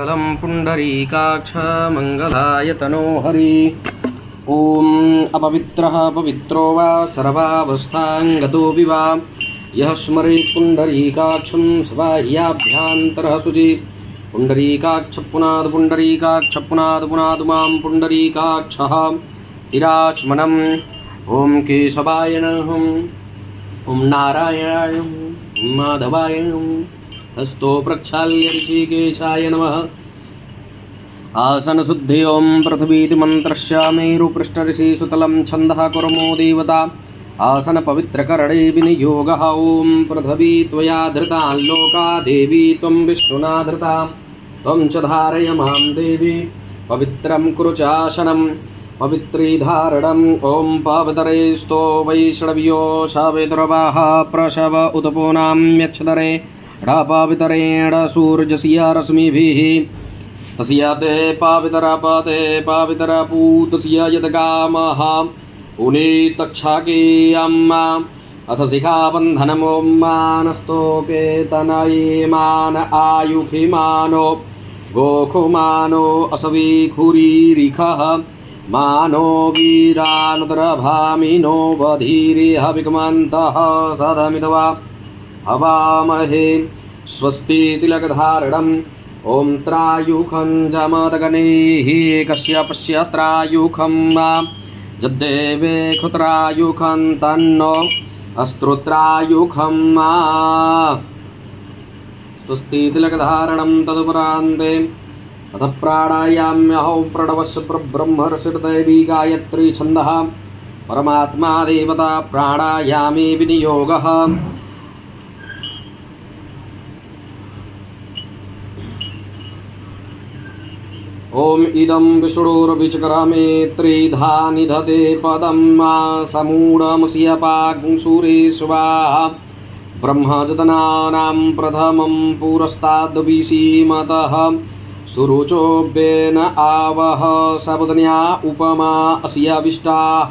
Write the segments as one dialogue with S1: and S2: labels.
S1: कलं पुण्डरीकाक्ष मङ्गलाय तनो हरि। ॐ अपवित्रः पवित्रो वा सर्वावस्थाङ्गतोऽपि वा यः स्मरेत् पुण्डरीकाक्षं स वा ह्याभ्यान्तरः शुचि। पुण्डरीकाक्ष पुनादु मां पुण्डरीकाक्षः तिराचमनम्। ॐ केशवाय नमः, ॐ नारायणाय नमः, ॐ माधवाय नमः। हस्तो प्रक्षाल्य ऋषिकेशाय नमः। आसनशुद्धि ॐ पृथिवीति मन्त्रस्य मेरुपृष्ठऋषिसुतलं छन्दः कुर्मो देवता। आसनपवित्रकरणे विनियोगः। ॐ पृथिवी त्वया धृता लोका देवी त्वं विष्णुना धृता। त्वं च धारय मां देवी पवित्रं कुरु चासनं पवित्रीधारणम्। ॐ पवितरेस्तो वैष्णव्यो सवितुर्वाह प्रसव उत्पूनाम्यक्षतरे पावितरेण सूर्यस्य रश्मिभिः तस्य ते पावितरपते पावितरपूतस्य यद्गामः पुनीतक्षाकीयम्मा अथ शिखाबन्धनम्। ॐ मानस्तोकेतनयेमान आयुखिमानो गोखुमानो असवीखुरीरिखः मानो वीरानुद्रभामिनो बधीरिह विगमन्तः सदमिदवा हवामहे। स्वस्ति तिलकधारणम्। ॐ त्रायुखं जमदगणैः कश्यपस्य त्रायुखं यद्देवे खुत्रायुखं तन्नो अस्त्रुत्रायुखं। स्वस्ति तिलकधारणं तदुपरान्ते अथ प्राणायाम्यहौ प्रणवस्य ब्रह्मर्षिर्दैवी गायत्री छन्दः परमात्मा देवता प्राणायामे विनियोगः। ॐ इदं विष्णुर्विचक्रमे त्रिधा निधते पदं समूढमस्यपांसुरेश्वाहा ब्रह्मजतनानां प्रथमं पुरस्ताद्विषीमतः सुरुचोऽव्येन आवह सबदन्या उपमा अस्याविष्टाः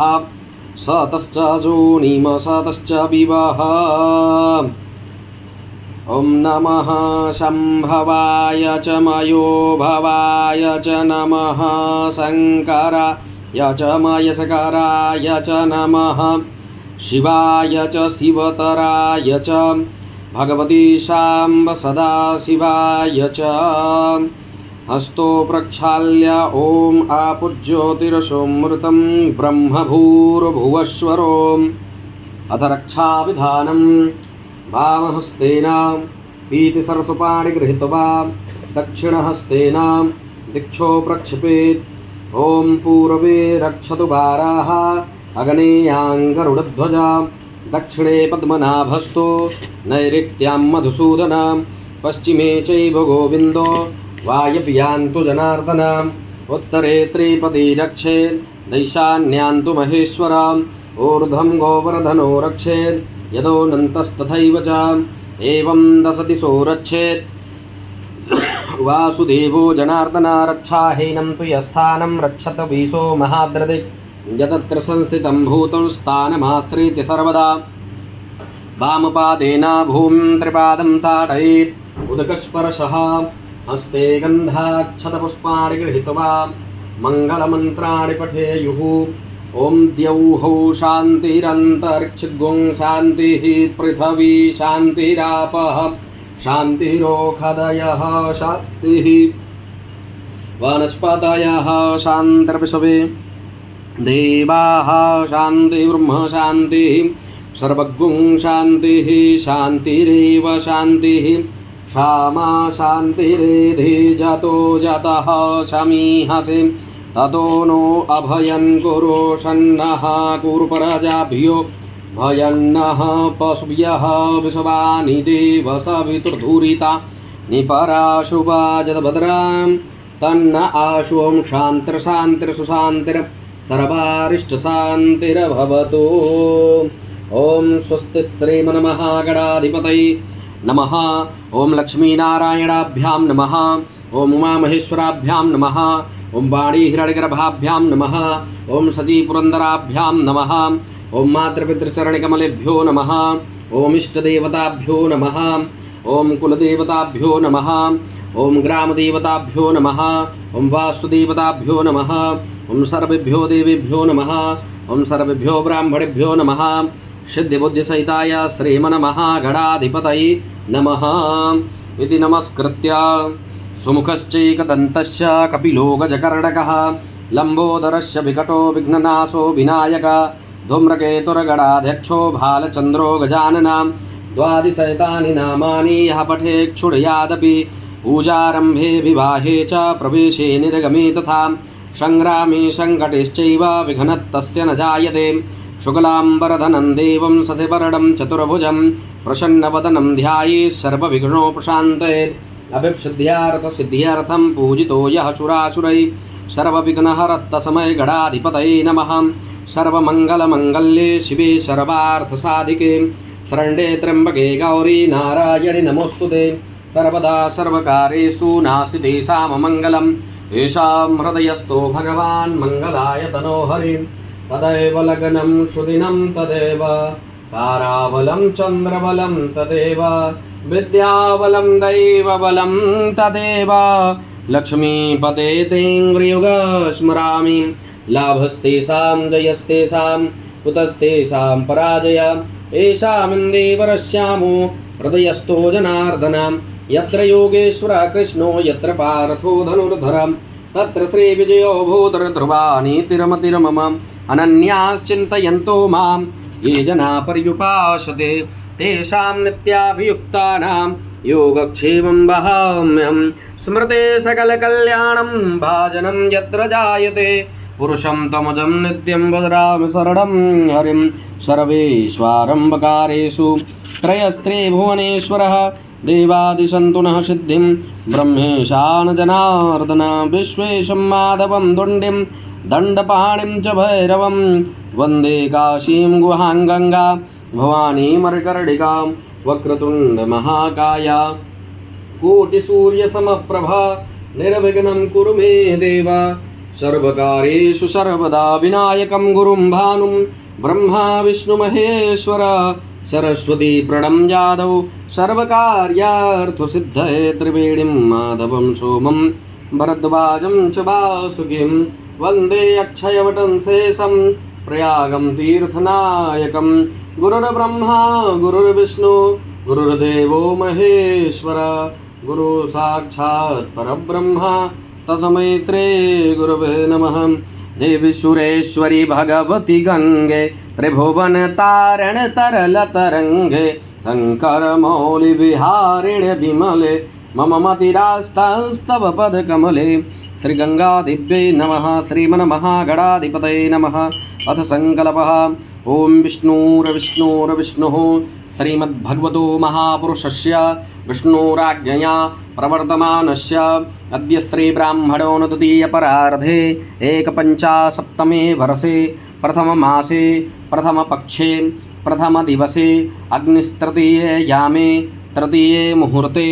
S1: स तश्च जोनिम स तश्च विवह। ॐ नमः शम्भवाय च मयो भवाय च नमः शङ्कराय च मयस्कराय च नमः शिवाय च शिवतराय च भगवती शाम्ब सदाशिवाय च। हस्तो प्रक्षाल्य ॐ आपुज्योतिरसोमृतं ब्रह्मभूर्भुवस्वरो। अथ रक्षाविधानम्। वामहस्तेन पीतिसरसुपाणि गृहीत्वा दक्षिणहस्तेन दिक्षो प्रक्षिपेत्। ॐ पूर्वे रक्षतु वाराः अग्नेयाङ्गरुडध्वजा दक्षिणे पद्मनाभस्तो नैऋत्यां मधुसूदन पश्चिमे चैव गोविन्दो वायव्यान्तु जनार्दन उत्तरे श्रीपति रक्षेत् दैशान्यान्तु महेश्वर ऊर्ध्वं गोवर्धनो रक्षेत् यदोऽनन्तस्तथैव च एवं 10 दिशो रक्षेत्। वासुदेवो जनार्दन रक्षाहीनं तु यस्थानं रक्षत वीशो महाद्रदिक् यतत्र संस्थितं भूतं स्थानमाश्रित्य सर्वदा। वामपादेन भूमिं त्रिपादं ताडयेत् उदकस्पर्शः। हस्ते गन्धाक्षतपुष्पाणि गृहीत्वा मङ्गलमन्त्राणि पठेयुः। ॐ द्यौः शान्तिरन्तरिक्षगुं शान्तिः पृथिवी शान्तिरापः शान्तिरोषधयः शान्तिः वनस्पतयः शान्तिर्विश्वे देवाः शान्तिर्ब्रह्म शान्तिः सर्वगुं शान्तिः शान्तिरेव शान्तिः क्षमा शान्तिरेधि जतो जतः शमीहसि ततो नो अभयं कुरु शन्नः कुरु प्रजाभ्यो भयन्नः पशुभ्यः विश्वानि देव सवितुर्धुरिता निपराशुभा जदभद्रां तन्न आशु। ॐ शान्तिर्शान्तिर्सुशान्तिर् सर्वारिष्टशान्तिर्भवतु। ॐ स्वस्ति श्रीमन्महागणाधिपतये नमः। ॐ लक्ष्मीनारायणाभ्यां नमः। ॐ उमामहेश्वराभ्यां नमः। ॐ वाणी हिरण्यगर्भाभ्यां नमः। ॐ सजीपुरन्दराभ्यां नमः। ॐ मातृपितृचरणकमलेभ्यो नमः। ॐ इष्टदेवताभ्यो नमः। ॐ कुलदेवताभ्यो नमः। ओम ग्रामदेवताभ्यो नमः। ओम वास्तुदेवताभ्यो नमः। ओम सर्वेभ्यो देवेभ्यो नमः। ओम सर्वेभ्यो ब्राह्मणेभ्यो नमः। सिद्धिबुद्धिसहिताय श्रीमन्महागणाधिपतये नमः इति नमस्कृत्य सुमुखश्चैकदन्तस्य कपिलो गजकर्णकः लम्बोदरस्य विकटो विघ्ननाशो विनायक धूम्रकेतुर्गणाध्यक्षो भालचन्द्रो गजाननः द्वादिशैतानि नामानि यः पठेच्छुडयादपि पूजारम्भे विवाहे च प्रवेशे निर्गमे तथा संग्रामे सङ्कटेश्चैव विघ्नस्तस्य न जायते शुक्लाम्बरधनं देवं शशिवर्णं चतुर्भुजं प्रसन्नवदनं ध्यायेत् सर्वविघ्नोपशान्तयेत् अभिसिद्ध्यार्थसिद्ध्यर्थं पूजितो यः सुरासुरैः सर्वविघ्नहरत्तस्मै गणाधिपतये नमः। सर्वमङ्गलमङ्गल्ये शिवे सर्वार्थसाधिके शरण्ये त्र्यम्बके गौरी नारायणि नमोऽस्तुते। सर्वदा सर्वकारेषु नास्ति तेषाममङ्गलम् येषां हृदयस्थो भगवान् मङ्गलाय तनोहरि तदैव लग्नं सुदिनं तदेव ताराबलं चन्द्रबलं तदेव विद्याबलं दैवबलं तदेव लक्ष्मीपते तेऽङ्घ्रियुग स्मरामि लाभस्तेषां जयस्तेषां कुतस्तेषां पराजय येषामिन्दीवरश्यामो हृदयस्थो जनार्दन यत्र योगेश्वरः कृष्णो यत्र पार्थो धनुर्धरः तत्र श्रीविजयो भूतर्ध्रुवानीतिरमतिर्मम अनन्याश्चिन्तयन्तो मां ये जना पर्युपासते तेषां नित्याभियुक्तानां योगक्षेमं वहाम्यहं स्मृते सकलकल्याणं भाजनं यत्र जायते पुरुषं तमजं नित्यं वदामि शरणं हरिं सर्वेश्वरम्बकारेषु त्रयस्त्रिभुवनेश्वरः देवादिसन्तु नः सिद्धिं ब्रह्मेशान जनार्दन विश्वेशं माधवं दुण्डिं दण्डपाणिं च भैरवं वन्दे काशीं गुहां गंगा भवानी मर्कर्णिकां वक्रतुण्डमहाकाया कोटिसूर्यसमप्रभा निर्विघ्नं कुरु मे देव सर्वकारेषु सर्वदा विनायकं गुरुं भानुं ब्रह्मा विष्णुमहेश्वर सरस्वती प्रणं यादव सर्वकार्यार्थसिद्धये त्रिवेणीं माधवं सोमं भरद्वाजं च वासुकिं वन्दे अक्षयवटं शेषं प्रयागं तीर्थनायकं गुरुर्ब्रह्मा गुरुर्विष्णु गुरुर्देवो महेश्वर गुरु साक्षात् परब्रह्म तस्मै श्री गुरुवे नमः। देवी सुरेश्वरी भगवती गंगे त्रिभुवन तारण तरल तरंगे शंकर मौलि विहारिणे विमले मम मतिरास्तव पद कमले श्री गंगा दिव्यै नमः। श्रीमन्महागणाधिपतये नमः। अथ संकल्पः ओम विष्णुर्विष्णुर्विष्णुः श्रीमद्भगवतो महापुरुषस्य विष्णुराज्ञया प्रवर्तमानस्य अद्य श्रीब्राह्मणो न द्वितीयपरार्धे एकपञ्चाशत्तमे वर्षे प्रथममासे प्रथमपक्षे प्रथमदिवसे अग्निस्तृतीये यामे तृतीये मुहूर्ते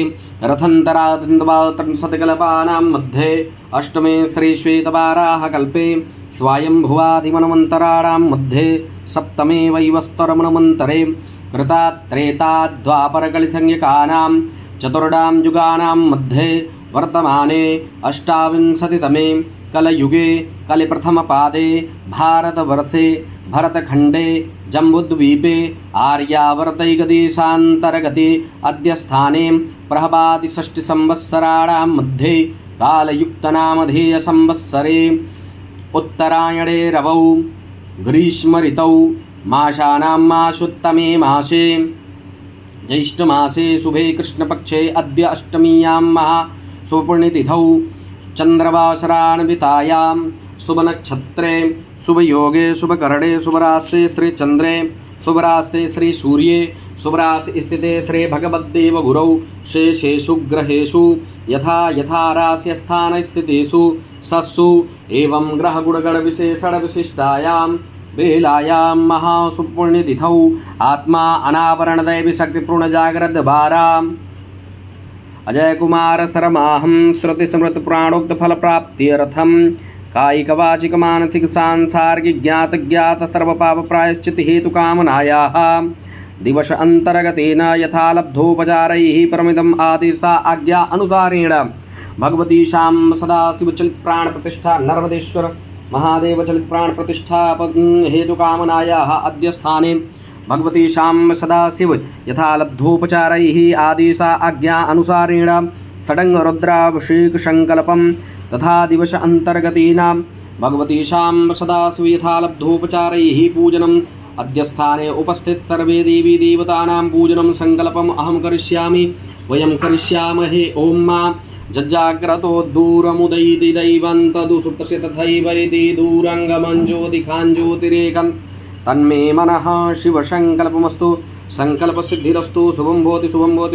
S1: रथन्तरादिन्द्वात्रिंशत्कल्पानां मध्ये अष्टमे श्रीश्वेतवाराहकल्पे स्वायम्भुवादिमन्वन्तराणां मध्ये सप्तमे वैवस्वतमन्वन्तरे कृतात्रेताद्वापरकलिसंज्ञकानां चतुर्णां युगानां मध्ये वर्तमाने अष्टाविंशतितमे कलयुगे कलिप्रथमपादे भारतवर्षे भरतखण्डे जम्बूद्वीपे आर्यावर्तैकदेशान्तर्गते अद्य स्थाने प्रहवादिषष्टिसंवत्सराणां मध्ये कालयुक्तनामधेयसंवत्सरे उत्तरायणे रवौ ग्रीष्मऋतौ मासानां मासोत्तमे मासे ज्येष्ठमासे शुभे कृष्णपक्षे अद्य अष्टमीयां महाशुभपुण्यतिथौ चन्द्रवासरान्वितायां शुभनक्षत्रे शुभयोगे शुभकरणे शुभराशे श्रीचन्द्रे शुभराशे श्रीसूर्ये शुभराशि स्थिते श्रीभगवद्देवगुरौ शेषेषु ग्रहेषु यथा यथा राश्यस्थानस्थितेषु सत्सु एवं ग्रहगुणगणविशेषणविशिष्टायां बेलायां महाशुभपुण्यतिथौ आत्मा अनावरणदैवीशक्तिपूर्णजाग्रद्वाराम् अजयकुमार शर्माहं श्रुतिस्मृतिपुराणोक्तफलप्राप्त्यर्थं कायिकवाचिकमानसिक सांसारिक ज्ञात सर्वपापप्रायश्चित्त हेतुकामनायाः दिवस अंतर्गतेन यथा लब्धोपचारैः परमिदम् आदेशा आज्ञा अनुसारेण भगवती शां सदाशिव चलित प्राण प्रतिष्ठा नर्मदेश्वर महादेव चलित प्राण प्रतिष्ठा हेतु कामनायाः अद्य स्थाने भगवती शां सदाशिव यथा लब्धोपचारैः आदेशा आज्ञा अनुसारेण षडंग रुद्राभिषेक संकल्पम तथा दिवस अंतर्गतेन भगवती शां सदाशिव यथा लब्धोपचारैः पूजनम् अद्य स्थाने उपस्थित सर्वे देवी देवतानां पूजनं संकल्पम् अहं करिष्यामि वयं करिष्यामहे। ओं मा जज्जाग्रतो दूरमुदयति दैवं तदुसुप्तस्य तथैवैति दूरङ्गमञ्ज्योतिखाञ्ज्योतिरेकं तन्मे मनः शिवसङ्कल्पमस्तु सङ्कल्पसिद्धिरस्तु शुभं भवति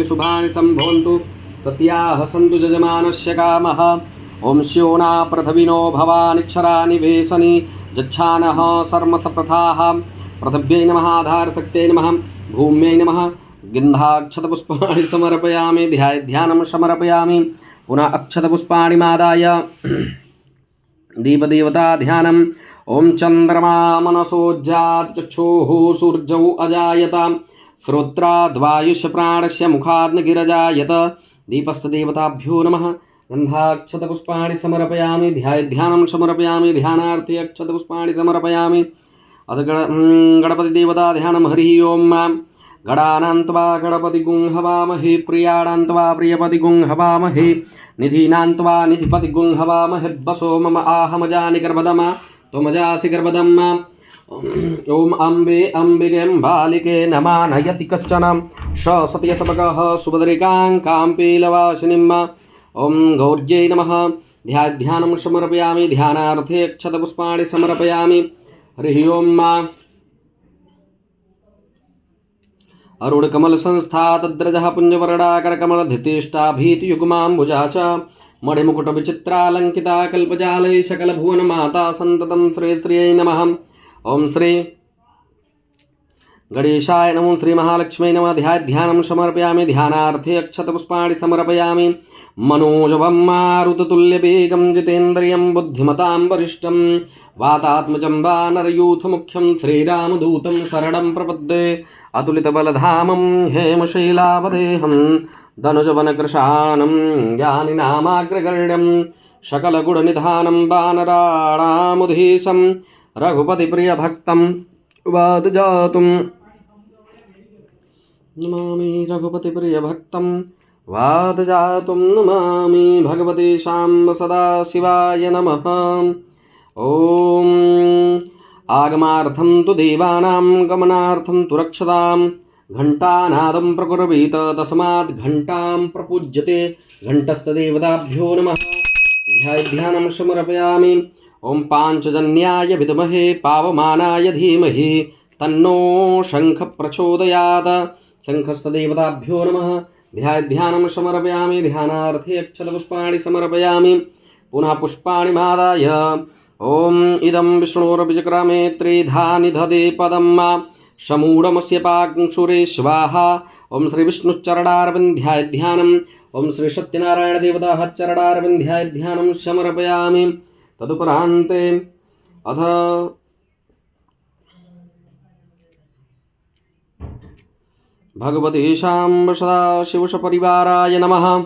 S1: शुभानि सम्भवन्तु सत्याः सन्तु यजमानस्य कामः। ओं श्योना पृथिविनो भवानिक्षराणि वेशनि जच्छानः सर्मसप्रथाः पृथिव्यै नमः आधारशक्त्यै नमः भूम्यै नमः गन्धाक्षतपुष्पाणि समर्पयामि ध्यानं समर्पयामि पुनः अक्षतपुष्पाणि मादाय दीपदेवता ध्यानम्। ओं चन्द्रमा मनसोज्जात चक्षुः सूर्यौ अजायत श्रोत्राद्वायुष्य प्राणस्य मुखाद् गिरजायत दीपस्तदेवताभ्यो नमः। गन्धाक्षतपुष्पाणि समर्पयामि ध्यानं समर्पयामि ध्यानार्थे अक्षतपुष्पाणि समर्पयामि। अथ गणपतिदेवता ध्यानं हरिः ओं मां गणानान्त्वा गणपतिगुं हवामहे प्रियाणान्त्वा प्रियपतिगुं हवामहे निधीनान्त्वा निधिपतिगुं हवामहे वसो मम आहमजानि गर्भदमा त्वमजासि गर्भदम्मा। ओं अम्बे अम्बिके बालिके नमानयति कश्चन सत्यसपकः सुभद्रिकां काम्पीलवासिनीम्। ओं गौर्यै नमः ध्यानं समर्पयामि ध्यानार्थे अक्षतपुष्पाणि समर्पयामि। हरिः ओं मा अरुणकमल संस्था तद्रजः पुञ्जवर्णाकरकमलधितिष्ठा भीतियुग्माम्बुजा च मणिमुकुटविचित्रालङ्किता कल्पजालै सकलभुवनमाता सन्ततं श्रीयै नमः। ओं श्री गणेशाय नमो श्री महालक्ष्मी नमः ध्यानं समर्पयामि ध्यानार्थे अक्षतपुष्पाणि समर्पयामि। मनोजवं मारुततुल्यवेगं जितेन्द्रियं बुद्धिमतां वरिष्ठं वातात्मजं वानरयूथमुख्यं श्रीरामदूतं शरणं प्रपद्ये अतुलितबलधामं हेमशैलावदेहं धनुजवनकृशानं ज्ञानिनामाग्रगण्यं सकलगुणनिधानं वानराणामुधीशं रघुपतिप्रियभक्तं वादजातुं नमामि रघुपतिप्रियभक्तं वादजातुं नमामि भगवते शाम्ब सदाशिवाय नमः। ओम आगमार्थं तु देवानां गमनार्थं तु रक्षतां घण्टानादं प्रकुर्वीत तस्मात् घण्टां प्रपूज्यते घण्टस्थदेवताभ्यो नमः। ध्यानं समर्पयामि। ओं पाञ्चजन्याय विद्महे पावमानाय धीमहि तन्नो शङ्ख प्रचोदयात् शङ्खस्थदेवताभ्यो नमः। ध्यानं समर्पयामि ध्यानार्थे अक्षतपुष्पाणि समर्पयामि पुनः पुष्पाणि मादाय। ओम इदं विष्णोरभिचक्रमे त्रिधानि दधे पदं मा समूढमस्य पांशुरे स्वाहा। ओम श्री विष्णुचरणारविन्ध्याय ध्यानम्। ओम श्री सत्यनारायण देवताः चरणारविन्ध्याय ध्यानं समर्पयामि। तदुपरान्ते अथ भगवते शाम्ब सदाशिवसपरिवाराय नमः।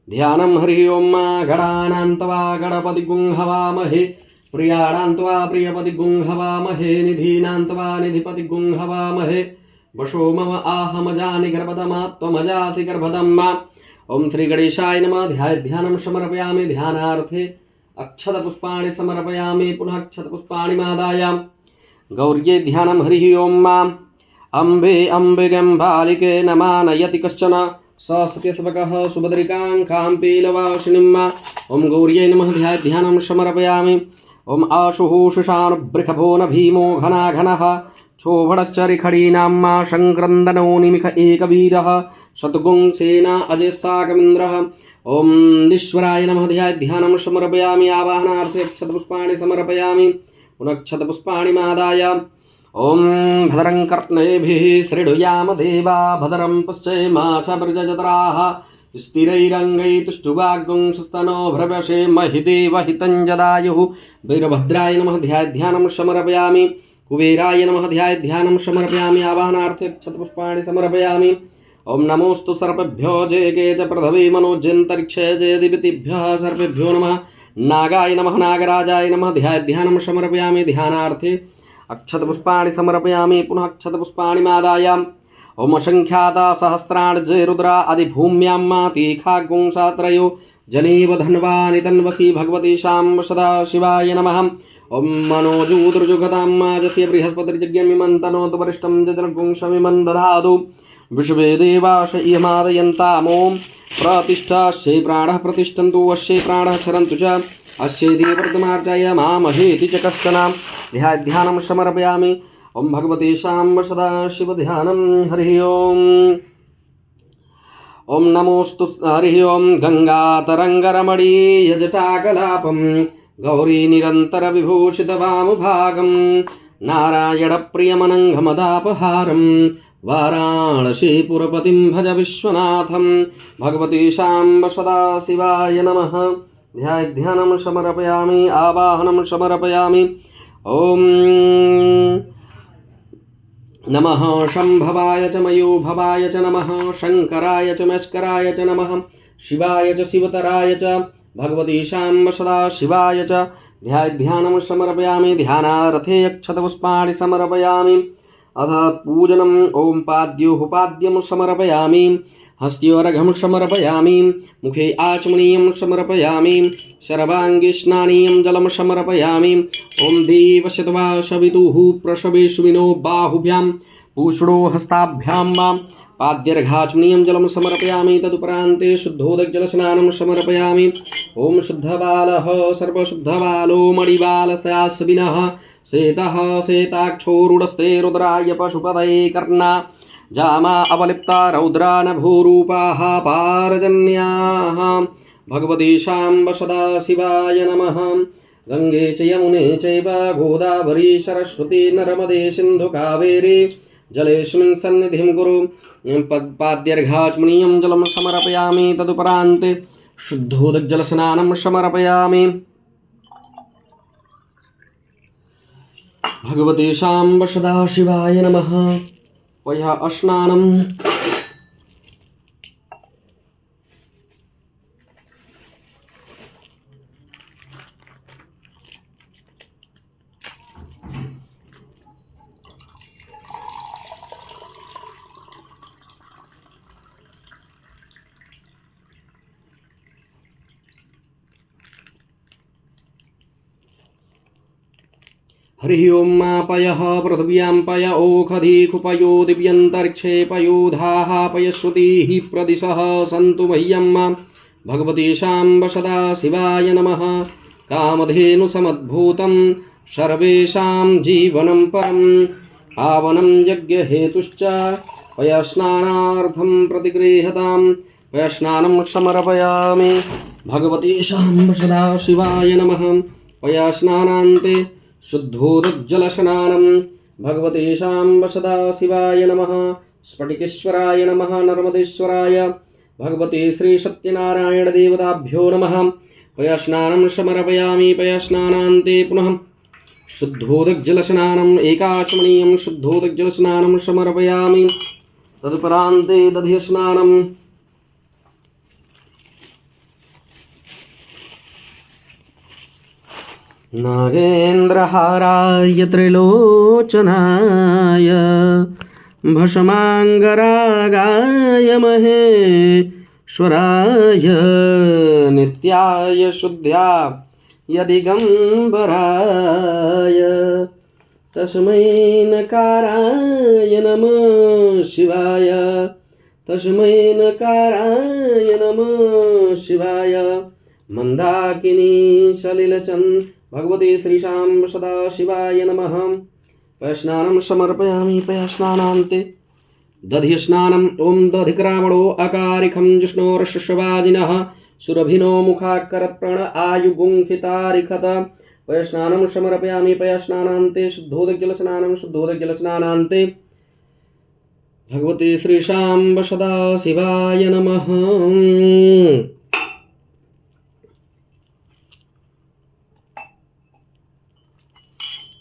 S1: ध्यानं हरिः ओं मा गणानान्त्वा गणपतिगुं हवामहे प्रियाणान्त्वा प्रियपतिगुं हवामहे निधीनान्त्वा निधिपतिगुं हवामहे वशो मम आहमजानि गर्भदमा त्वमजासि गर्भदम्मा। ओं श्री गणेशाय नमः ध्यानं समर्पयामि ध्यानार्थे अक्षतपुष्पाणि समर्पयामि पुनः अक्षतपुष्पाणि मादाय। गौर्ये ध्यानं हरिः ओं मा अम्बे अम्बिके बालिके नमानयति कश्चन सत्यसपकः सुभद्रिकां काम्पीलवासिनीम्। ओं गौर्यै नमः ध्यानं समर्पयामि। ओं आशुः न भीमो घनाघनः क्षोभणश्चरिखडीनां संक्रन्दनो निमिष एकवीरः शतगुं सेना अजयस्ताकमिन्द्रः। ओं ईश्वराय नमः ध्यानं समर्पयामि आवाहनार्थे अक्षतपुष्पाणि समर्पयामि पुनः अक्षतपुष्पाणि मादाय। ओं भद्रं कर्णेभिः शृणुयाम देवा भद्रं पश्येमाशवृजजत्राः स्थिरैरङ्गैतुष्टुवाग्गुंस्तनो भ्रवशे महिदेव हितं जदायुः। वीरभद्राय नमः ध्यानं समर्पयामि कुबेराय नमः ध्यानं समर्पयामि आवाहनार्थे अक्षतपुष्पाणि समर्पयामि। ओम नमोस्तु सर्पेभ्यो जयके च पृथिवी मनोजन्तरिक्षे जयदितिभ्यः सर्पेभ्यो नमः। नागाय नमः नागराजाय नमः ध्यानं समर्पयामि ध्यानार्थे अक्षतपुष्पाणि समर्पयामि पुनः अक्षतपुष्पाणि मादायाम्। ओम असंख्याता सहस्राणि जय रुद्रा आदिभूम्यां तीखा गुंसात्रयो जनेव धन्वानि तन्वसी भगवती शां सदा शिवाय नमः। ओम मनोजूद्रजुगतां माजस्य बृहस्पतिर्यज्ञमिमं तनोतु वरिष्ठं जजनगुंशमिमं दधातु विश्वे देवाश इयमादयन्तामों प्रतिष्ठाश्चै प्राणः प्रतिष्ठन्तु अश्यै प्राणः क्षरन्तु च अस्यैति वर्तमार्जय मामहेति च कश्चन ध्यानं समर्पयामि। ओम भगवते शां सदा शिव ध्यानं हरिः ओम्। ओम नमोस्तु हरिः ओम् गंगातरंगरमणीयजटाकलापं गौरी निरंतर विभूषित वामभागं नारायणप्रियमनङ्घमदापहारं वाराणसीपुरपतिं भज विश्वनाथं भगवती शां सदा शिवाय नमः। ध्यानं समर्पयामि आवाहनं समर्पयामि। ओम नमः शंभवाय च मयूभवाय च नमः शंकराय च मस्कराय च नमः शिवाय च शिवतराय च भगवती शां सदा शिवाय च ध्यानं समर्पयामि ध्यानार्थे अक्षतपुष्पाणि समर्पयामि। अथ पूजनम् ओम पाद्योपाद्यं समर्पयामि हस्त्योरघं समर्पयामि मुखे आचमनीयं समर्पयामि सर्वाङ्गे स्नानीयं जलं समर्पयामि। ओम देवशतवा सवितुः प्रसवेश्विनो बाहुभ्यां पूषणो हस्ताभ्यां वा पाद्यर्घाचमनीयं जलं समर्पयामि। तदुपरान्ते शुद्धोदकजलस्नानं समर्पयामि। ओम शुद्धबालः सर्वशुद्धबालो मणिबालशास्विनः शेतः शेताक्षोरुडस्ते रुद्राय पशुपतये कर्णा जामा अवलिप्ता रौद्रा नभूरूपाः पारजन्याः भगवती शां सदा शिवाय नमः। गंगे च यमुने चैव गोदावरी सरस्वती नर्मदे सिन्धु कावेरी जलेऽस्मिन् सन्निधिं कुरु। पाद्यर्घाचमनीयं जलं समर्पयामि। तदुपरान्ते शुद्धोदकजलस्नानं समर्पयामि। भगवती शां सदा शिवाय नमः। वयः स्नानम् हरिः ओम पयः पृथिव्यां पय ओखधीकुपयो दिव्यन्तरिक्षे पयोधाः पयश्रुतिः प्रदिशः सन्तु मह्यं भगवती शां सदा शिवाय नमः। कामधेनुसमद्भूतं सर्वेषां जीवनं परं पावनं यज्ञहेतुश्च पयस्नानार्थं प्रतिगृह्यतां पयस्नानं समर्पयामि। भगवती शां सदा शिवाय नमः। पयस्नानान्ते शुद्धोदकजलस्नानं भगवते शां सदा शिवाय नमः। स्फटिकेश्वराय नमः नर्मदेश्वराय भगवते श्री सत्यनारायण देवताभ्यो नमः। पयस्नानं समर्पयामि। पयस्नानान्ते पुनः शुद्धोदकजलस्नानम् एकाचमनीयं शुद्धोदकजलस्नानं समर्पयामि। तदुपरान्ते दधिस्नानं नागेन्द्रहाराय त्रिलोचनाय भस्माङ्गरागाय महेश्वराय नित्याय शुद्ध्या यदिगम्बराय तस्मै नकाराय नमः शिवाय तस्मै नकाराय नमः शिवाय। मंदाकिनी सलिलचन्द्र भगवते श्रीशां सदा शिवाय नमः। पयस्नानं समर्पयामि। पयस्नानान्ते दधिस्नानम् ओम दधिक्रामणो अकारिखं जिष्णोर्षवाजिनः सुरभिनो मुखाकरत्प्रण आयुगुंखितारिखत पयस्नानं समर्पयामि। पयस्नानान्ते शुद्धोदकजलस्नानं शुद्धोदकजलस्नानान्ते भगवते श्रीशां सदा शिवाय नमः।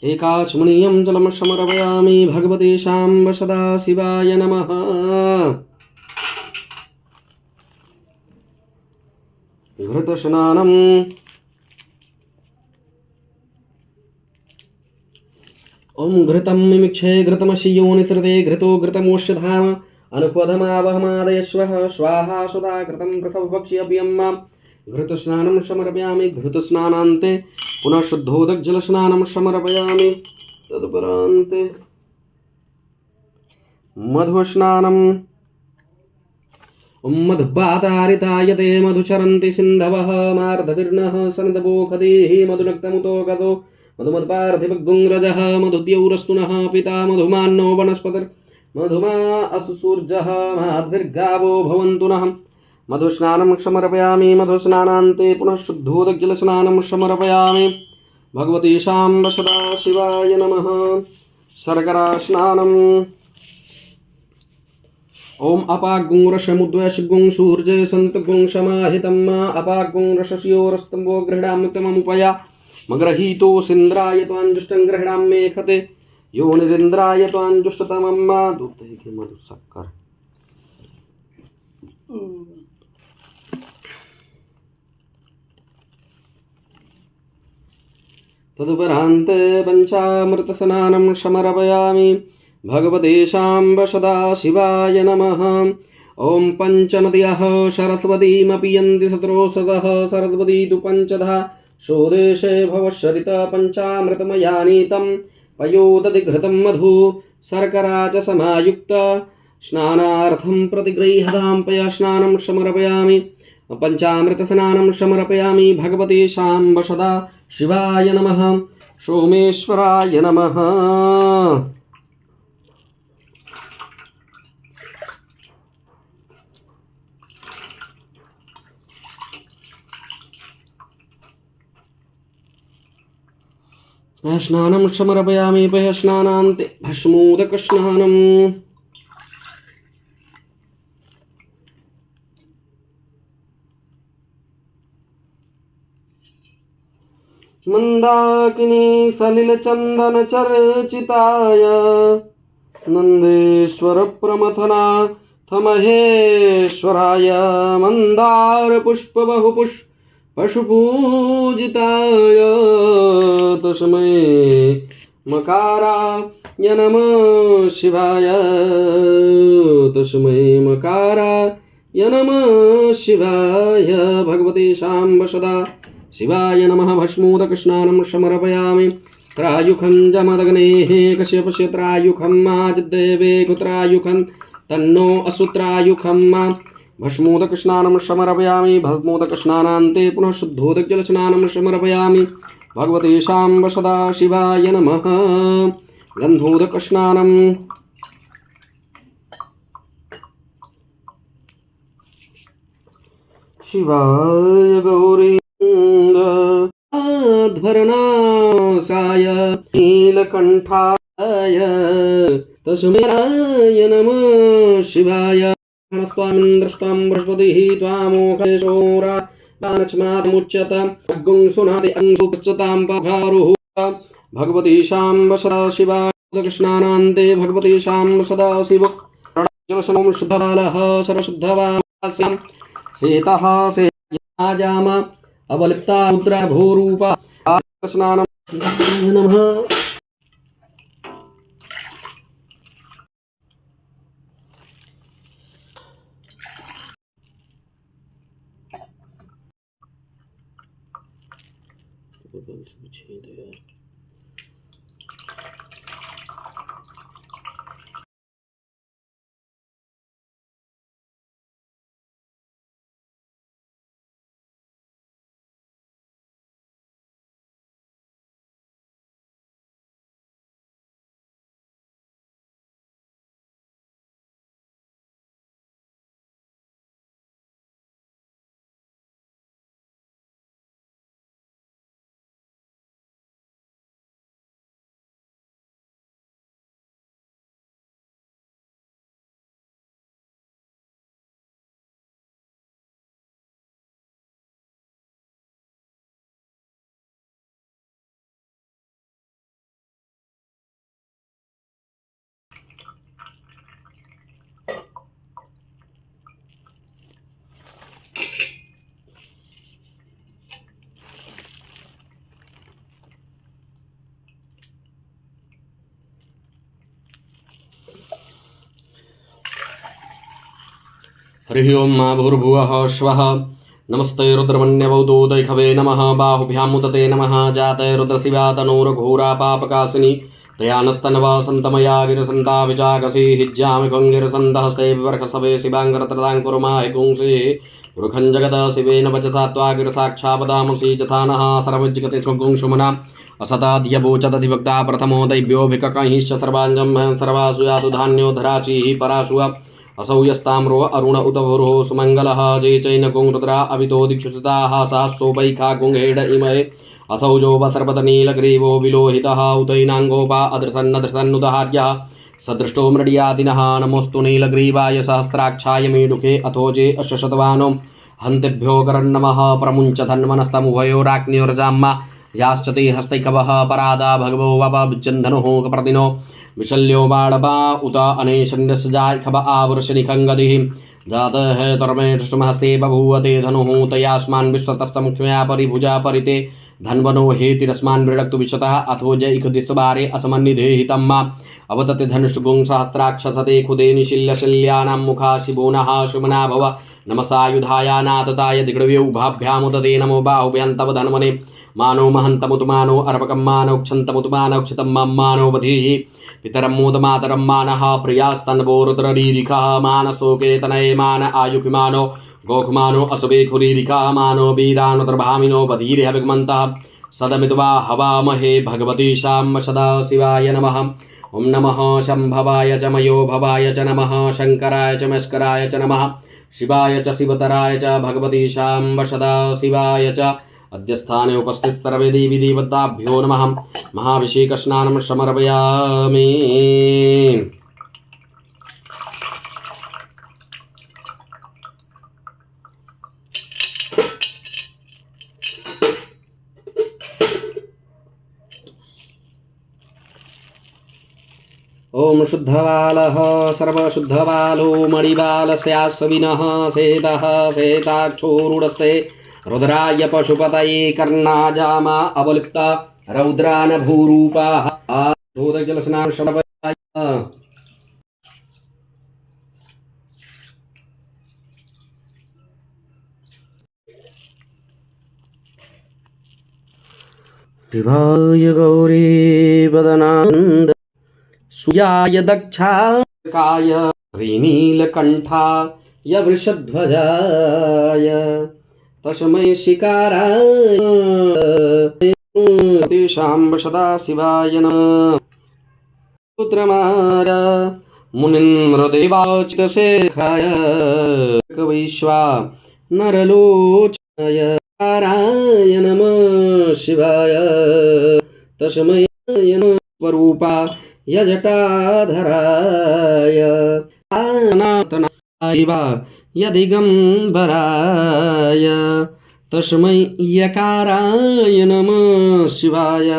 S1: एकाचमनीयं जलं समर्पयामि भगवते शाम्ब सदाशिवाय नमः। घृतस्नानम् ॐ घृतं मिमिक्षे घृतमसि योनिसृते घृतो घृतमोष्यधाम अनुपदमावहमादयश्वः स्वाहा सुधा घृतं पृथवभक्ष्यप्यम्मा घृतस्नानं समर्पयामि घृतस्नानान्ते पुनः शुद्धोदकजलस्नानं समर्पयामि तदुपरान्ते मधुस्नानम् मधुपातारितायते मधुचरन्ति सिन्धवः मार्धविर्नः सन्दवोखदेः मधुनक्तमुतो गतो मधुमत्पार्थिवगुङ्रजः मधुद्यौरस्तुनः पिता मधुमान्नो वनस्पतिर्मधुमा असुसूर्जः माध्विर्गावो भवन्तु नः। मधुस्नानं समर्पयामि मधुस्नानान्ते पुनः शुद्धोदकजलस्नानं समर्पयामि भगवते शाम्ब सदाशिवाय नमः। शर्करास्नानम् ओम अपागुं रसमुद्वयसुगुं सूर्ये सन्तगुं समाहितं मा अपागुं रसस्योरस्तम्भो गृह्णाम्यतममुपया मग्रहीतो सिन्द्राय त्वाञ्जुष्टं गृह्णाम्ये खते यो निरिन्द्राय त्वाञ्जुष्टतमं मा दूते के मधुसक्कर तदुपरान्ते पञ्चामृतस्नानं समर्पयामि भगवते शाम्ब सदाशिवाय नमः। ॐ पञ्चनद्यः सरस्वतीमपि यन्ति सत्रोषसः सरस्वती तु पञ्चधा सोदेशे भवश्चरित पञ्चामृतमयानीतं पयोदधिघृतं मधु शर्करा च समायुक्त स्नानार्थं प्रतिगृह्यतां पया स्नानं समर्पयामि पञ्चामृतस्नानं समर्पयामि भगवते शाम्ब सदा शिवाय नमः। सोमेश्वराय नमः। स्नानं समर्पयामि पयस्नानान्ते भस्मोदकस्नानम् मंदाकिनी सलिलचंदन चर्चिताय नंदेश्वर प्रमथनाथ महेश्वराय मंदार पुष्प बहुपुष्प पशुपूजिताय तस्मै मकाराय नमः शिवाय तस्मै मकाराय नमः शिवाय भगवते शाम्ब सदा शिवाय नमः। भस्मोदकस्नानं समर्पयामि त्रायुखं जमदग्नेः कश्यपस्य त्रायुखं माजिद्देवे कुत्रायुखं तन्नो असुत्रायुखं मा भस्मोदकस्नानं समर्पयामि भस्मोदकस्नानान्ते पुनः शुद्धोदकजलस्नानं समर्पयामि भगवते शाम्ब सदा शिवाय नमः। गन्धोदकस्नानं शिवाय गौरी ध्वरनाशाय नीलकण्ठाय तस्मै नमः शिवाय। स्वामिन्द्रस्त्वं बृहस्पतिः त्वामोखेशोरा दानच्मादमुच्यत अग्गुं सुनाति अंशुपश्चतां पघारुः भगवती शाम्ब सदा शिवाय स्नानान्ते भगवती शाम्ब सदा शिव जलसनं शुद्धबालः सरशुद्धवास्यां शेतः सेयाजाम अवलिप्ता रुद्रा भूरूपा स्नानं नमः। हरिः ओं मा भूर्भुवः स्वः। नमस्ते रुद्रमन्यवौदोदैखवे नमः। बाहुभ्यामुदते नमः। जाते रुद्रशिवा तनूरघोरा पापकाशिनी तयानस्तनवा सन्तमया गिरसन्ता विचाकसी हिज्यामि भङ्गिरसन्तहस्ते विवर्खसवे शिवाङ्गरत्रदाङ्कुरुमाहि पुंसि वृखं जगद शिवेन वचसा त्वा गिरसाक्षापदामसि यथा नः सर्वज्जगति स्वगुंशुमना असताद्यवोचदधिभक्ता प्रथमो दैव्योऽभिककहिश्च सर्वाञ्जं सर्वासु यातु धान्यो धराचिः पराशु असौ यस्ताम्रो अरुण उत भुरो सुमङ्गलः जे चैन गुंरुद्रा अवितो दीक्षिताः सहस्रोपैखा गुंहेड इमये अथौ जो सर्पतनीलग्रीवो विलोहितः उतैनाङ्गोपा अदृसन्नदृसन्नुदहार्यः सदृष्टो मृडियादिनः नमोऽस्तु नीलग्रीवाय सहस्राक्षाय मेढुके अथो जे अशशतवानो हन्तेभ्यो करन्नमः प्रमुञ्च धन्वनस्तमुभयोराग्निर्जाम्मा याश्चते हस्तैकवः परादा भगवो वपविजन्धनुः कप्रदिनो विशल्यो बाणवा उत अनेशन्यसजाय खब आवृषनिखङ्गदिः जातः तर्मेष्टुमहस्ते बभूवते धनुः तयास्मान् विश्वतस्तमुख्या परिभुजा परिते धन्वनो हेतिरस्मान् मृडक्तु विशतः अथो जैकदिस्वारे असमन्निधेहितं मा अवतते धनुष्टुगुं सहस्राक्षसते खुदे निशिल्यशल्यानां मुखा शिवोनः शुमना भव नमसायुधाया नातताय दिग्डव्यौभाभ्यामुदते नमो बाहुभ्यां तव धन्वने मानो महन्तमुतमानो अर्पकं मानो क्षन्तमुतमानो क्षितं मानो बधीः पितरं मोदमातरं मानः प्रियास्तन्वोरुद्ररीरिखः मानसोके तनये मान आयुकिमानो गोखमानो असुबे खुरीरिखः मानो वीरानुद्रभामिनो बधीर्हविग्मन्तः सदमित्वा हवामहे भगवती शां सदा शिवाय नमः। ॐ नमः शम्भवाय च मयो भवाय च नमः शङ्कराय च मस्कराय च नमः शिवाय च शिवतराय च भगवती शां सदा शिवाय च। अद्य स्थाने उपस्थित सर्वे देवीदेवताभ्यो नमः। महाभिषेकस्नानं समर्पयामि। ओम शुद्धबालः सर्वशुद्धबालो मणिबालस्याश्विनः शेतः शेताक्षोरुडस्ते रुद्राय पशुपतये कर्णाजामा अवलिप्ता रौद्रान भूरूपाः जलस्नान शमपयाय। शिवाय गौरी वदनानन्द सुयाय दक्षाय श्रीनीलकण्ठाय वृषध्वजाय तस्मै शिकाराय तेषां सदा शिवाय नमः। पुत्रमार मुनीन्द्रदेवाचितशेखाय वैश्वा नरलोचनाय काराय नमः शिवाय तस्मै नमः। स्वरूपा यजटाधराय अनाथनाय यदिगम्बराय तस्मै यकाराय नमः शिवाय।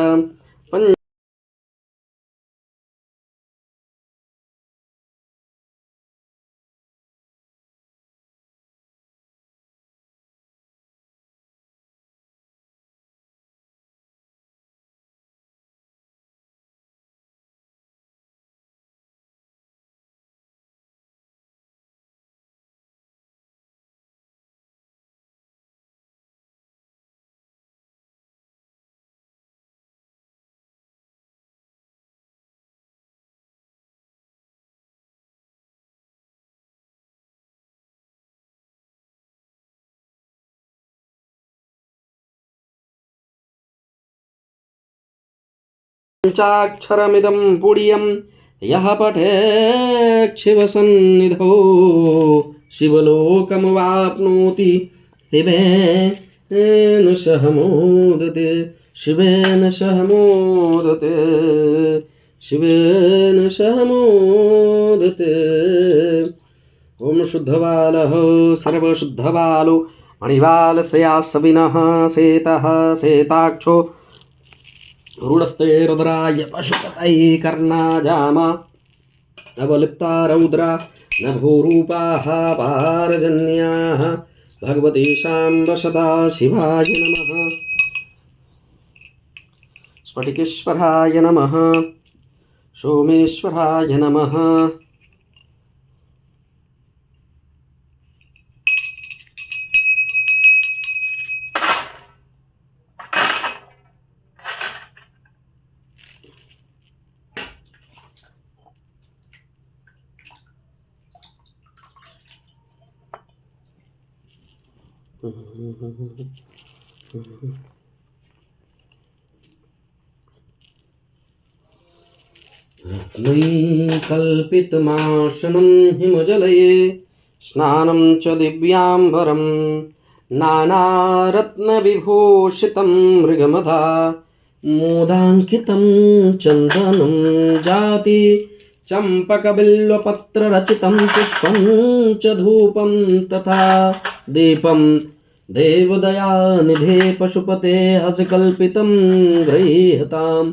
S1: चाक्षरमिदं पुण्यं यः पठेत् शिवसन्निधौ शिवलोकमवाप्नोति शिवेन सह मोदते शिवेन सह मोदते शिवेन सह मोदते। ॐ शुद्धबालः सर्वशुद्धबालो मणिबालस्याश्विनः शेतः शेताक्षो रुडस्ते रुद्राय पशुपतये कर्णाजामा अवलिप्ता रौद्रा नभोरूपाः पारजन्याः भगवती शाम्ब सदा शिवाय नमः। स्फटिकेश्वराय नमः सोमेश्वराय नमः कल्पितमाशनं हिमजलये स्नानं च दिव्याम्बरं नानारत्नविभूषितं मृगमधा मोदाङ्कितं चन्दनं जाति चम्पकबिल्वपत्ररचितं पुष्पं च धूपं तथा दीपं देवदयानिधे पशुपते हसकल्पितं गृह्यताम्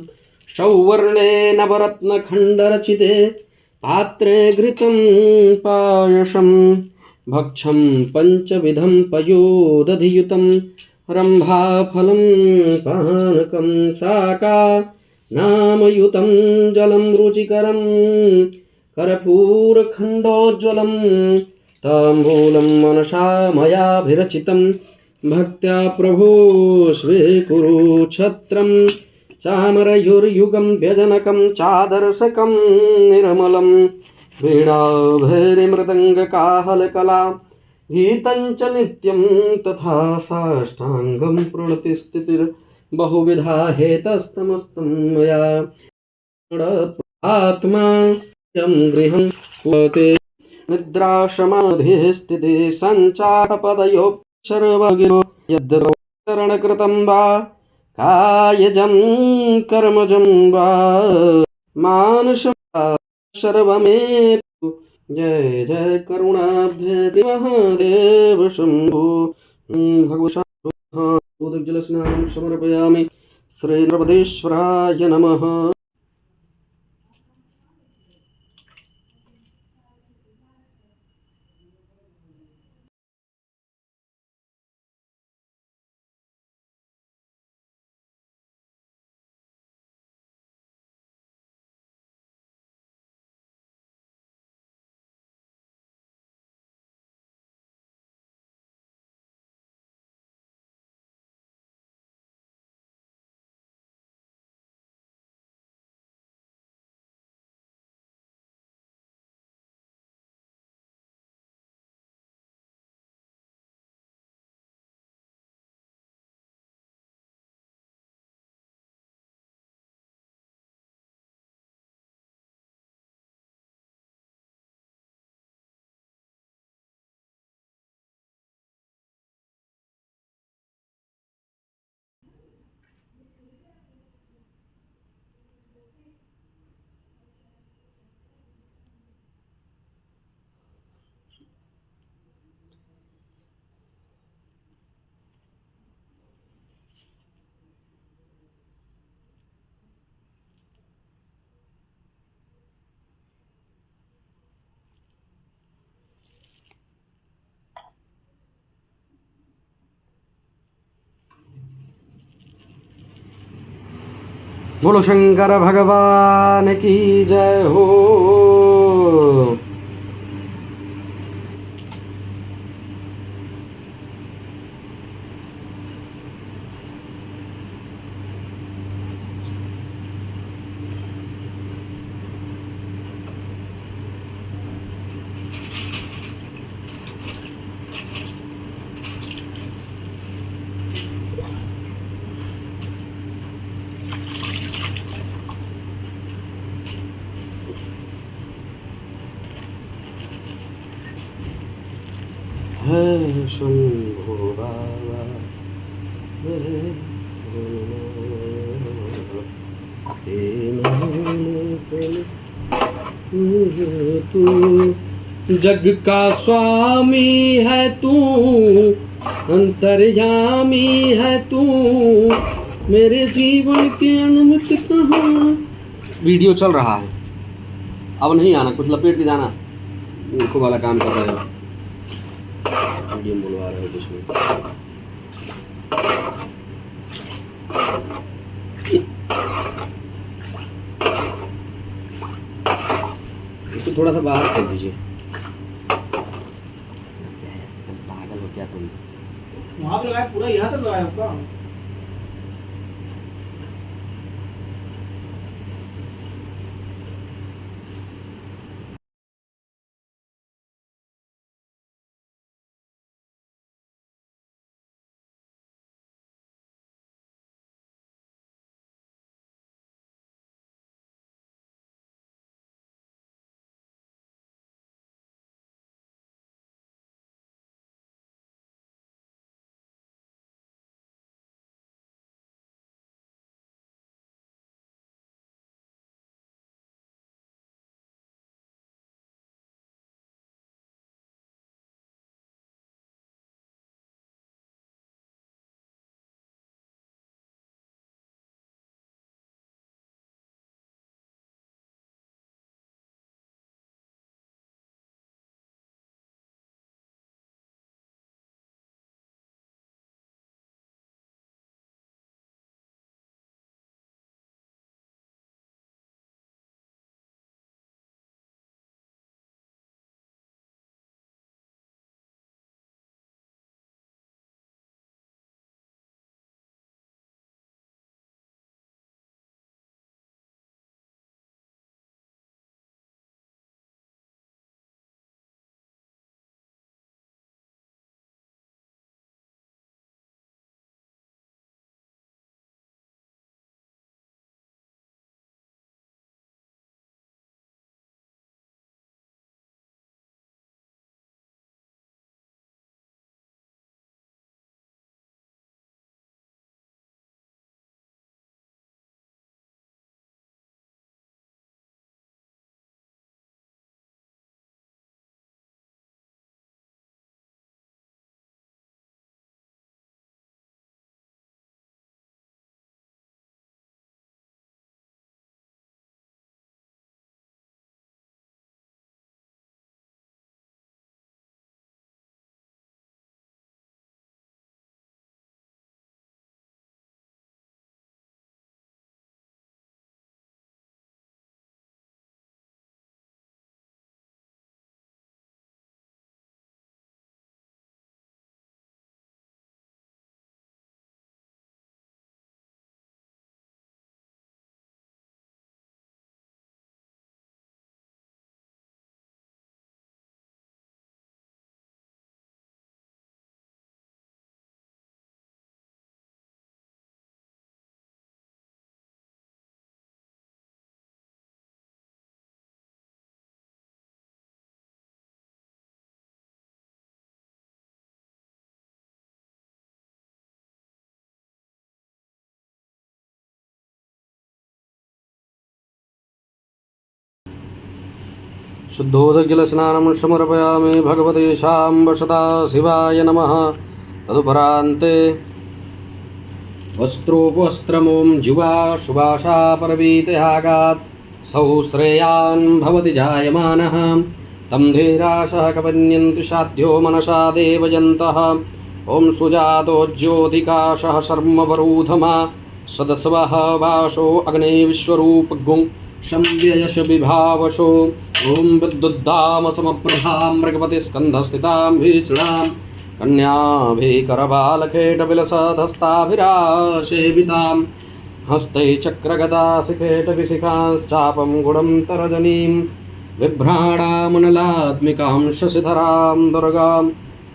S1: सौवर्णे नवरत्नखण्डरचिते पात्रे घृतं पायसं भक्षं पञ्चविधं पयोदधियुतं रम्भाफलं पानकं शाका नामयुतं जलं रुचिकरं कर्पूरखण्डोज्ज्वलं ताम्बूलं मनसा मयाभिरचितं भक्त्या प्रभो स्वीकुरु छत्रम् चामरयुर्युगं व्यजनकं चादर्शकं निर्मलं वीणाभैर्मृदङ्गकाहलकला गीतं च नित्यं तथा साष्टाङ्गं प्रणतिस्थितिर्बहुविधा हेतस्तमस्तं मया आत्मा चं गृहं पुते निद्राशमाधिस्थिते सञ्चारपदयो सर्वगिरो यद्करणकृतं वा कायजं कर्मजं वा मानसं सर्वमेतु जय जय करुणाब्धे महादेव शंभो भगवशास्त्रजलस्नानं समर्पयामि श्री नृपदेश्वराय नमः। बोलो शंकर भगवान की जय हो। है शंभो बाबा तू जग का स्वामी है तू, अंतर्यामी है तू, मेरे जीवन के अनुमति कहाँ। वीडियो चल रहा है, अब नहीं आना, कुछ लपेट के जाना, उनको वाला काम कर रहे हो, वीडियो बुलवा रहे हो कुछ नहीं। तो थोड़ा सा बाहर कर दीजिए। पागल हो क्या तुम? वहाँ पे लगाया, पूरा यहाँ तक लगाया होगा। शुद्धोदकजलस्नानं समर्पयामि भगवते शाम्ब सदाशिवाय नमः। तदुपरान्ते वस्त्रोपवस्त्रमों जिवा सुभाषा परवीतयागात् सौ श्रेयान् भवति जायमानः तं धीराशः कपन्यन्ति साध्यो मनसा देवयन्तः। ॐ सुजातो ज्योतिकाशः शर्मवरूधमा सदस्वः वासो अग्ने विश्वरूपगुं संव्ययश विभावशो। ॐ विद्युद्दाम समप्रभां मृगपति स्कन्धस्थितां भीषणां कन्याभिकरबालखेटविलसधस्ताभिरासेवितां हस्ते चक्रगदा शिखेटविशिखांश्चापं गुणं तरजनीं बिभ्राणामनलात्मिकां शशिधरां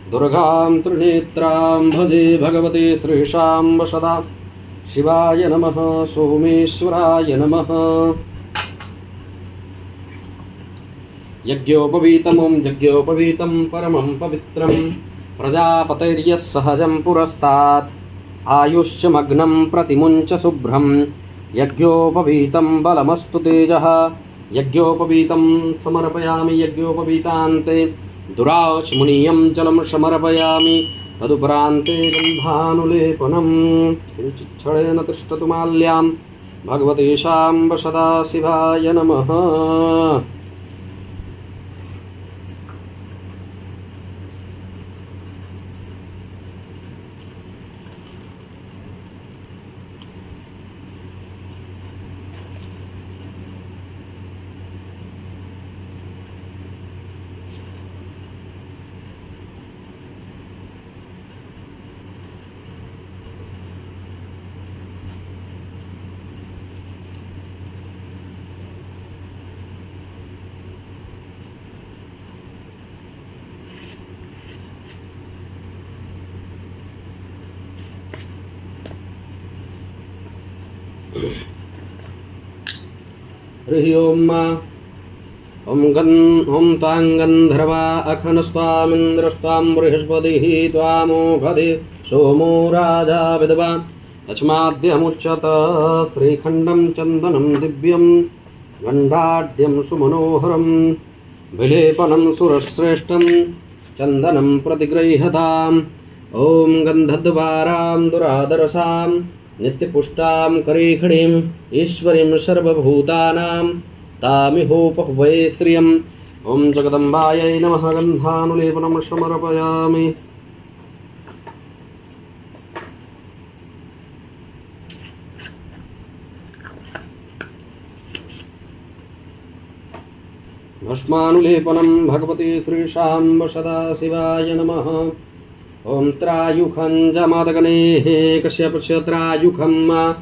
S1: दुर्गां त्रिनेत्रां भजे भगवते श्रीशाम्ब सदा शिवाय नमः। सोमेश्वराय नमः। यज्ञोपवीतं परमं पवित्रं प्रजापतिर्यः सहजं पुरस्तात् आयुष्यमग्नं प्रतिमुञ्च शुभ्रं यज्ञोपवीतं बलमस्तु तेजः। यज्ञोपवीतं समर्पयामि यज्ञोपवीतान्ते दुराचमुनीयं जलं समर्पयामि। तदुपरान्ते गन्धानुलेपनं किञ्चिच्छ्रेण तिष्ठतु माल्यां भगवते शाम्ब सदाशिवाय नमः। हरि ओम ओं तां गन्धर्वा अखनस्त्वामिन्द्रस्त्वां बृहस्पतिः त्वामोघदे सोमो राजा विद्वान् तस्माद्यमुच्यत श्रीखण्डं चन्दनं दिव्यं गण्डाढ्यं सुमनोहरं विलेपनं सुरश्रेष्ठं चन्दनं प्रतिगृह्यताम्। ॐ गन्धद्वारां दुरादरसां नित्यपुष्टां करीखणीं ईश्वरीं सर्वभूतानां तामिहोपक्वये श्रियम्। ॐ जगदम्बायै नमः। गन्धानुलेपनं समर्पयामि। भस्मानुलेपनं भगवते श्रीशाम्ब सदाशिवाय नमः। ॐ त्रायुखं जमदग्नेः कश्यपस्य त्रायुखं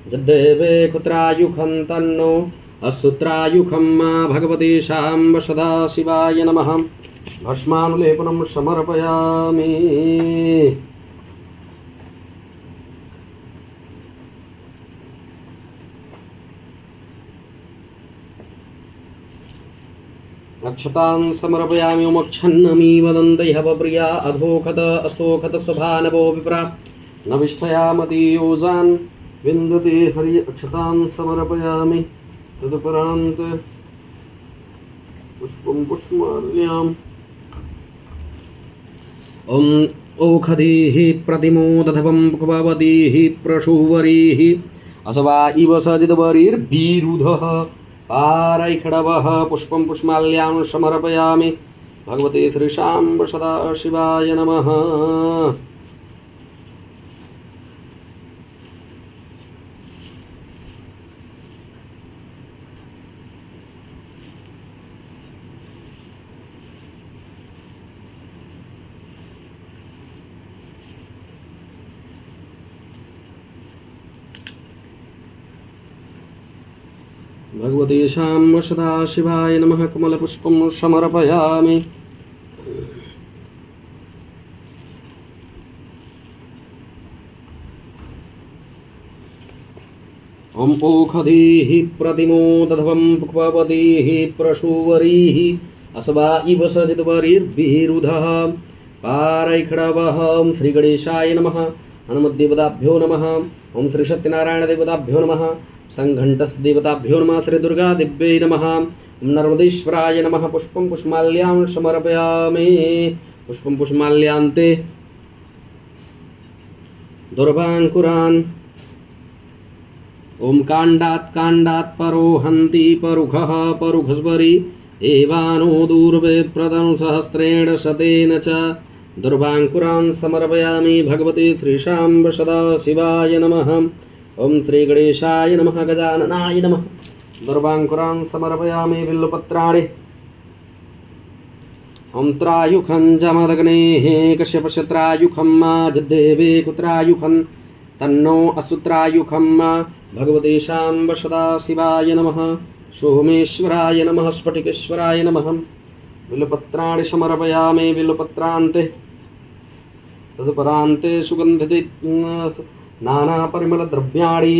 S1: जद्देवे कुत्रायुखं तन्नो अस्तु त्रायुखं भगवते शाम्ब सदाशिवाय नमः। भस्मानुलेपनं समर्पयामि। अक्षतां समर्पयामि। मोक्षन्नमी वदन्ति हवप्रिया अधोखत अस्तोखत स्वभानवो विप्रा नविष्ठयामतीयोजान् विन्दते हरि। अक्षतां समर्पयामि। तदुपरान्त पुष्पं पुष्पमाल्याम्। ॐ ओखधीः प्रतिमोदधवं भगवतीः प्रसूवरीः असवा इव सजितवरीर्भिरुधः पारैखडवः पुष्पं पुष्पमाल्यां समर्पयामि। भगवते श्रीशाम्ब सदाशिवाय नमः। भगवते शाम्ब सदाशिवाय नमः। कमलपुष्पं समर्पयामि। ॐ ओखधीः प्रतिमोदधवं पुष्पवतीः प्रसूवरीः असवा इव सजितवरीर्भिरुधः पारैखडवः। ॐ श्रीगणेशाय नमः। हनुमद्देवताभ्यो नमः। ॐ श्रीसत्यनारायणदेवताभ्यो नमः। संघण्टस्देवताभ्यो नमः। श्रीदुर्गादिव्यै नमः। नर्मदेश्वराय नमः। पुष्पं पुष्पमाल्यां समर्पयामि। पुष्पं पुष्पमाल्यान्ते दुर्वाङ्कुरान्। ओम काण्डात् परो हन्ति परुखः परुखस्वरि एवानो दूर्वेत्प्रदनुसहस्रेण शतेन च दुर्वाङ्कुरान् समर्पयामि। भगवते श्रीशाम्ब सदाशिवाय नमः। ओम श्री गणेशाय नमः। गजाननाय नमः। दुर्वाङ्कुरान् समर्पयामि। बिल्वपत्राणि ओम त्रायुखं जमदग्नेः कश्यपस्य त्रायुखं जदेवे कुत्रायुखं तन्नो असुत्रायुखं। भगवते शाम्ब सदाशिवाय नमः। सोमेश्वराय नमः। स्फटिकेश्वराय नमः। बिल्वपत्राणि समर्पयामि। बिल्वपत्रान्ते तदुपरान्ते सुगन्धिते नानापरिमलद्रव्याणि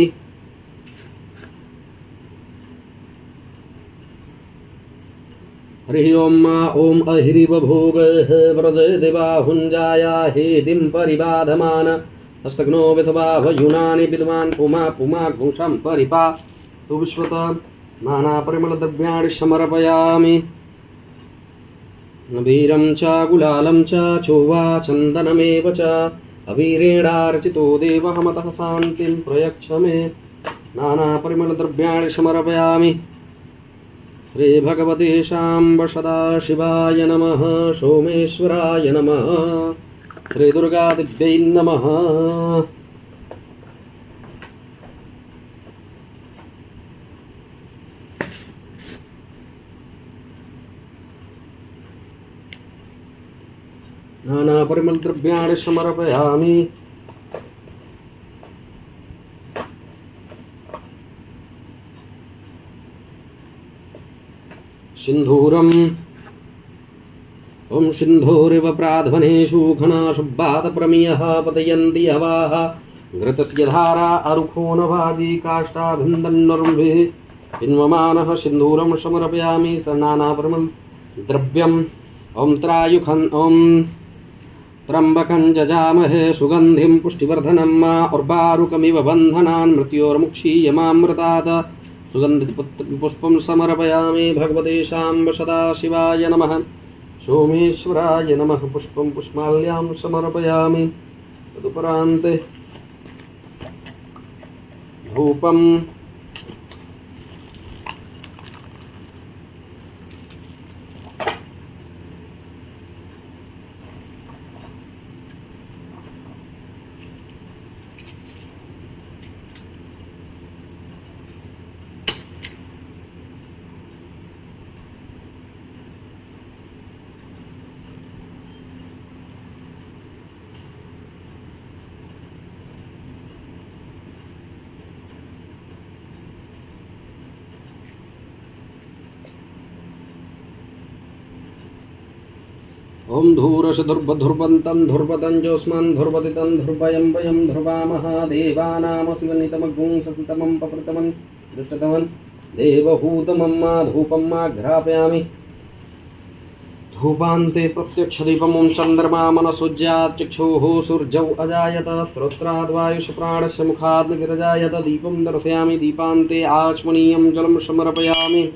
S1: हरि ओम ओम अहिरिवभोगः व्रजदेवाहुञ्जाया हेतिं परिबाधमान हस्तघ्नो विधवाभयुनानि विद्वान् पुमा पुमा घुंषं परिपा तु विश्वत नानापरिमलद्रव्याणि समर्पयामि। वीरं च गुलालं च चोवा चन्दनमेव च अवीरेणार्चितो देवः मतः शान्तिं प्रयच्छ मे। नानापरिमलद्रव्याणि समर्पयामि। श्री भगवते शाम्ब सदाशिवाय नमः। सोमेश्वराय नमः। श्री दुर्गादिव्यै नमः। नानापरिमलद्रव्याणि समर्पयामि। सिन्धूरम् ओम सिन्धूरिव प्राध्वनेषु घनाशुब्बातप्रमियः पतयन्ति हवाः घृतस्य धारा अरुखो न भाजी काष्ठाभिन्दन्नरुम्भिः पिन्वमानः सिन्धूरं समर्पयामि। नानापरिमलद्रव्यम् ओम त्रायुखं ओम त्र्यम्बकं जजामहे सुगन्धिं पुष्टिवर्धनम् उर्वारुकमिव बन्धनान् मृत्योर्मुक्षीयमामृतात् सुगन्धिपुष्पं समर्पयामि। भगवते शाम्ब सदाशिवाय नमः। सोमेश्वराय नमः। पुष्पं पुष्पमाल्यां समर्पयामि। तदुपरान्ते धूपम् ओम धूरश धुर्बन्तं धुर्वतं जोस्मन् धुर्वदितं धुर्वयं वयं धुर्वामः देवानाम शिवनितमग्गुं सततमं पप्रतमं दृष्टतमं देवहूतमं धूपं घ्रापयामि। धूपान्ते प्रत्यक्षदीपं चन्द्रमा मनसोज्यात् चक्षुः सूर्यौ अजायत श्रोत्राद्वायुष प्राणस्य मुखात् गिरजायत दीपं दर्शयामि। दीपान्ते आचमनीयं जलं समर्पयामि।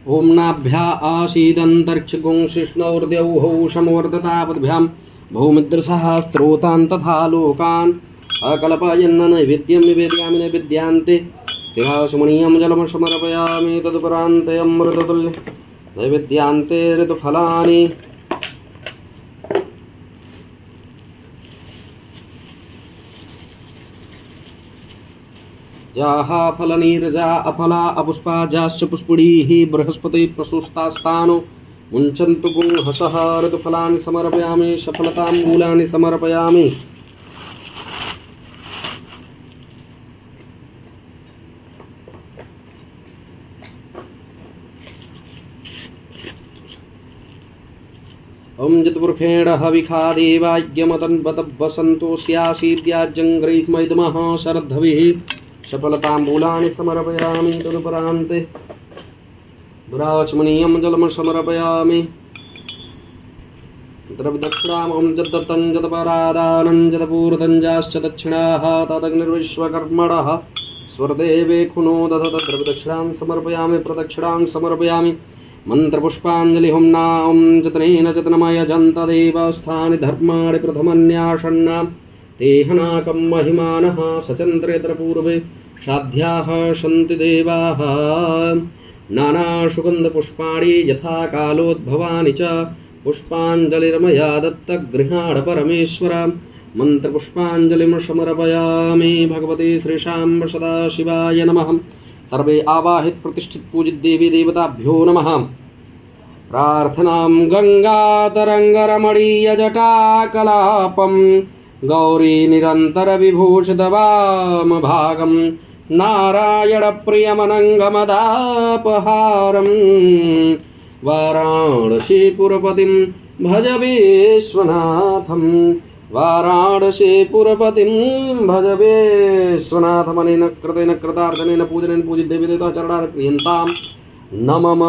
S1: ओम नाभ्या आसीदन्तरिक्षगुं शिष्णोर्द्यौः समवर्धतापद्भ्यां भूमिदृशः स्रोतान् तथा लोकान् अकल्पयन् नैवेद्यं निवेदयामि। नैवेद्यान्ते तिहासमणीयं जलं समर्पयामि। तदुपरान्ते अमृततुल्य नैवेद्यान्ते ऋतुफलानि जाहा फलनीरजा अफला अपुष्पा जाश्च पुष्पुड़ीः बृहस्पति प्रसूस्तास्तानो मुञ्चन्तु पुंहसः ऋतुफलानि समर्पयामि सफलताम्बूलानि समर्पयामि। ओम जितपुरुषेण हविखा देवाज्ञमतन्वतवसन्तोऽस्यासीद्याज्यं गृहीत्मैदमः शरद्धविः सफलताम्बूलानि समर्पयामि। तदुपरान्ते दुराचमनीयं जलं समर्पयामि। द्रव्यदक्षिणाम् ॐ जद्दत्तं जतपरादानं जतपूर्वतञ्जाश्च दक्षिणाः तदग्निर्विश्वकर्मणः स्वर्देवे खुनो दधत। द्रव्यदक्षिणां समर्पयामि प्रदक्षिणां समर्पयामि। मंत्रपुष्पाञ्जलिः ॐ जतनेन जतनमय जन्तदेवस्थानि धर्माणि प्रथमन्यासन्ना तेहनाकं महिमानः सचन्त्रेतरपूर्वे साध्याः सन्ति देवाः। नानासुगन्धपुष्पाणि यथा कालोद्भवानि च पुष्पाञ्जलिर्मया दत्तगृहाण परमेश्वर। मंत्रपुष्पाञ्जलिं समर्पयामि। भगवते श्रीशाम्ब सदाशिवाय नमः। सर्वे आवाहित प्रतिष्ठित पूजित देवी देवताभ्यो नमः। प्रार्थनां गंगातरंगरमणीय जटाकलापं गौरी निरंतर विभूषित वामभागं नारायण प्रियमनंगमदापहारं वाराणसीपुरपतिं भज विश्वनाथं। वाराणसीपुरपतिं भज विश्वनाथमनेन कृतेन कृतार्थनेन पूजनेन पूजित देवी देवता चरणार क्रियन्तां नमः।